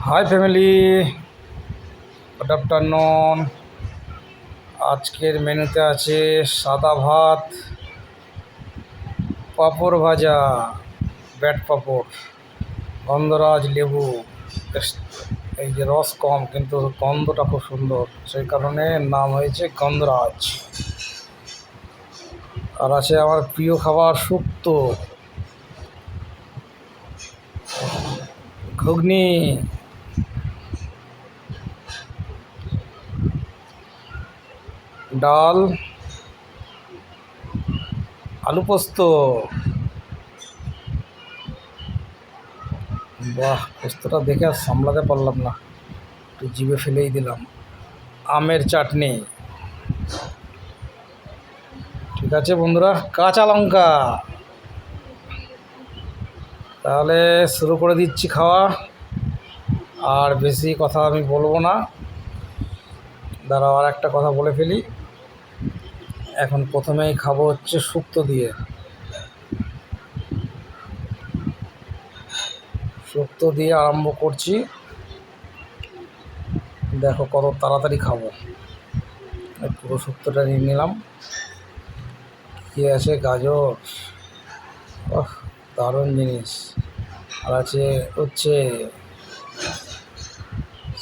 High family, good afternoon. আজকের মেনুতে আছে সাদা ভাত, পাঁপড় ভাজা, ব্যাট পাঁপড়, গন্ধরাজ লেবু। এই যে রস কম কিন্তু গন্ধটা খুব সুন্দর, সেই কারণে নাম হয়েছে গন্ধরাজ। আর আছে আমার প্রিয় খাবার শুক্তো, ঘুগনি, ডাল, আলু পোস্ত। বাহ, পোস্তটা দেখে আর সামলাতে পারলাম না, একটু জিভে ফেলেই দিলাম। আমের চাটনি। ঠিক আছে বন্ধুরা, কাঁচা লঙ্কা। তাহলে শুরু করে দিচ্ছি খাওয়া। আর বেশি কথা আমি বলবো না, দাঁড়াও আর একটা কথা বলে ফেলি। এখন প্রথমেই খাবো হচ্ছে শুক্তো দিয়ে। শুক্তো দিয়ে আরম্ভ করছি। দেখো কত তাড়াতাড়ি খাবো। পুরো শুক্তোটা নিয়ে নিলাম। কী আছে, গাজর, দারুণ জিনিস। আর আছে হচ্ছে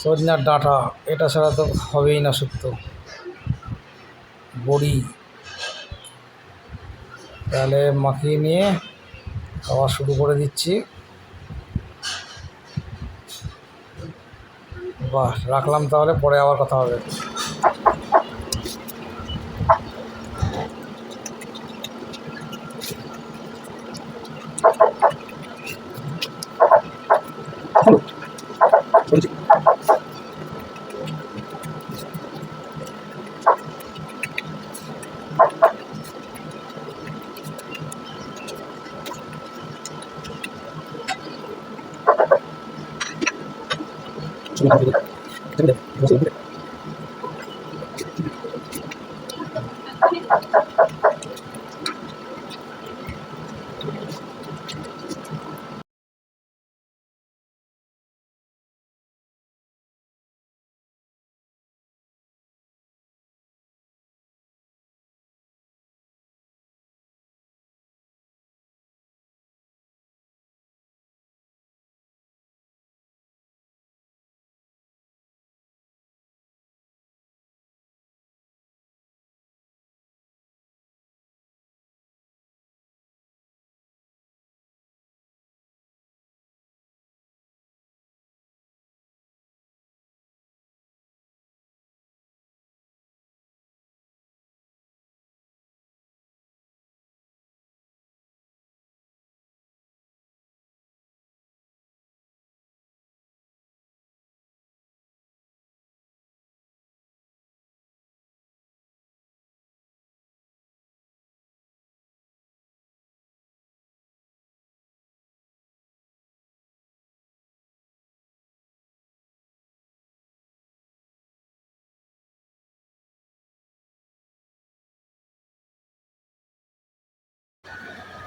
সজনার ডাঁটা, এটা ছাড়া তো হবেই না শুক্তো। বড়ি। তাহলে মাখিয়ে নিয়ে খাওয়া শুরু করে দিচ্ছি। বাহ, রাখলাম, তাহলে পরে আবার কথা হবে।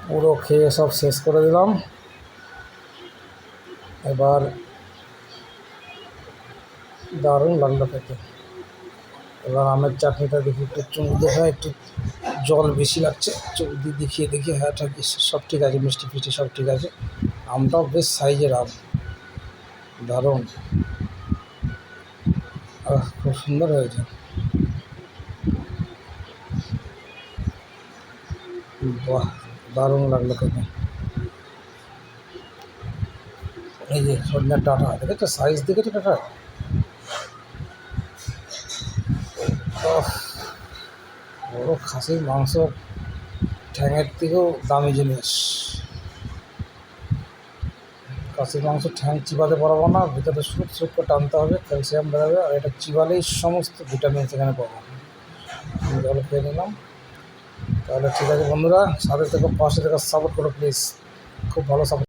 পুরো খেয়ে সব শেষ করে দিলাম। এবার দারুণ লাগলো খেতে। এবার আমের চাটনিটা দেখি, একটু চুমুক দেখা, একটু জল বেশি লাগছে, চুমুক দিয়ে দেখিয়ে দেখি। হ্যাঁ ঠিক, সব ঠিক আছে, মিষ্টি ফিষ্টি সব ঠিক আছে। আমটাও বেশ সাইজের আম, দারুণ, খুব সুন্দর হয়েছে। বাহ, দারুণ লাগলো খেতে। এই যে সজনের ডাঁটা দেখেছো, সাইজ দেখেছো ডাঁটা। বড় খাসির মাংস ঠ্যাঙের থেকেও দামি জিনিস। খাসির মাংস ঠ্যাং চিবাতে পারবো না, ভিতরে সুপ সুপ করে টানতে হবে, ক্যালসিয়াম বেরোবে। আর এটা চিবালেই সমস্ত ভিটামিন সেখানে পাবো। আমি জল খেয়ে নিলাম। তাহলে ঠিক আছে বন্ধুরা, সাথে থেকে পাশে থেকে সাপোর্ট করো প্লিজ, খুব ভালো সাপোর্ট।